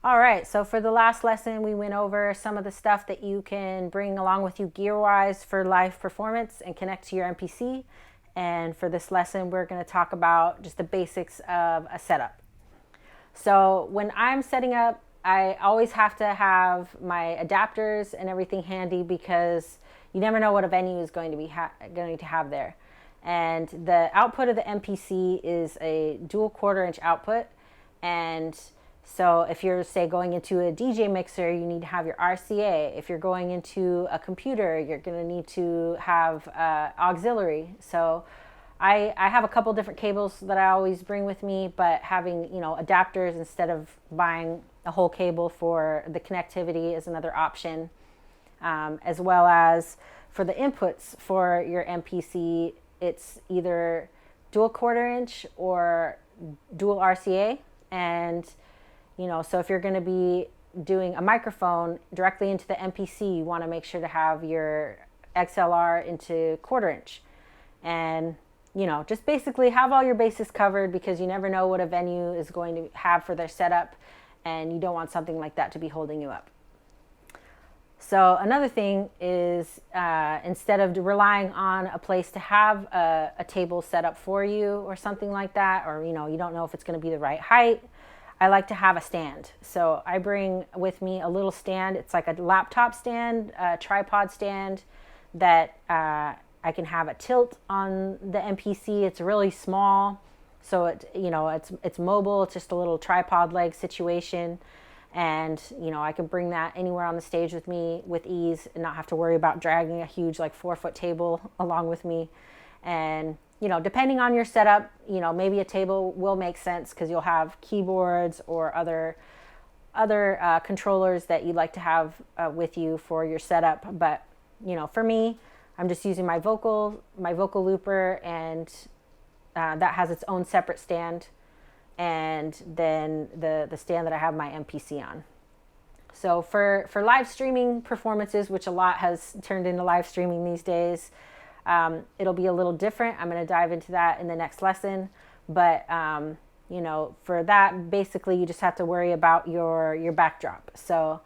All right, so for the last lesson, we went over some of the stuff that you can bring along with you gear-wise for live performance and connect to your MPC. And for this lesson, we're going to talk about just the basics of a setup. So when I'm setting up, I always have to have my adapters and everything handy because you never know what a venue is going to be going to have there. And the output of the MPC is a dual 1/4-inch output, and so if you're, say, going into a DJ mixer, you need to have your RCA. If you're going into a computer, you're going to need to have auxiliary. So I have a couple different cables that I always bring with me, but having, adapters instead of buying a whole cable for the connectivity is another option. As well as for the inputs for your MPC, it's either dual 1/4-inch or dual RCA. And so if you're going to be doing a microphone directly into the MPC, you want to make sure to have your XLR into 1/4-inch. And, just basically have all your bases covered because you never know what a venue is going to have for their setup, and you don't want something like that to be holding you up. So another thing is instead of relying on a place to have a table set up for you or something like that, or, you don't know if it's going to be the right height, I like to have a stand. So I bring with me a little stand. It's like a laptop stand, a tripod stand that I can have a tilt on the MPC. It's really small, so it's mobile. It's just a little tripod leg situation, and I can bring that anywhere on the stage with me with ease and not have to worry about dragging a huge 4-foot table along with me. And depending on your setup, maybe a table will make sense because you'll have keyboards or other controllers that you'd like to have with you for your setup. But for me, I'm just using my vocal looper, and that has its own separate stand, and then the stand that I have my MPC on. So for live streaming performances, which a lot has turned into live streaming these days, it'll be a little different. I'm going to dive into that in the next lesson. But, for that, basically, you just have to worry about your backdrop. So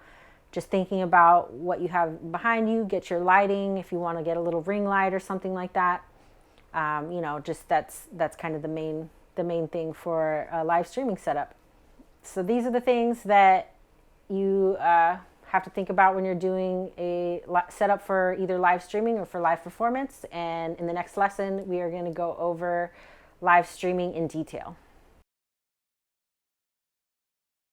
just thinking about what you have behind you, get your lighting. If you want to get a little ring light or something like that, just that's kind of the main thing for a live streaming setup. So these are the things that you have to think about when you're doing a setup for either live streaming or for live performance. And in the next lesson, we are going to go over live streaming in detail.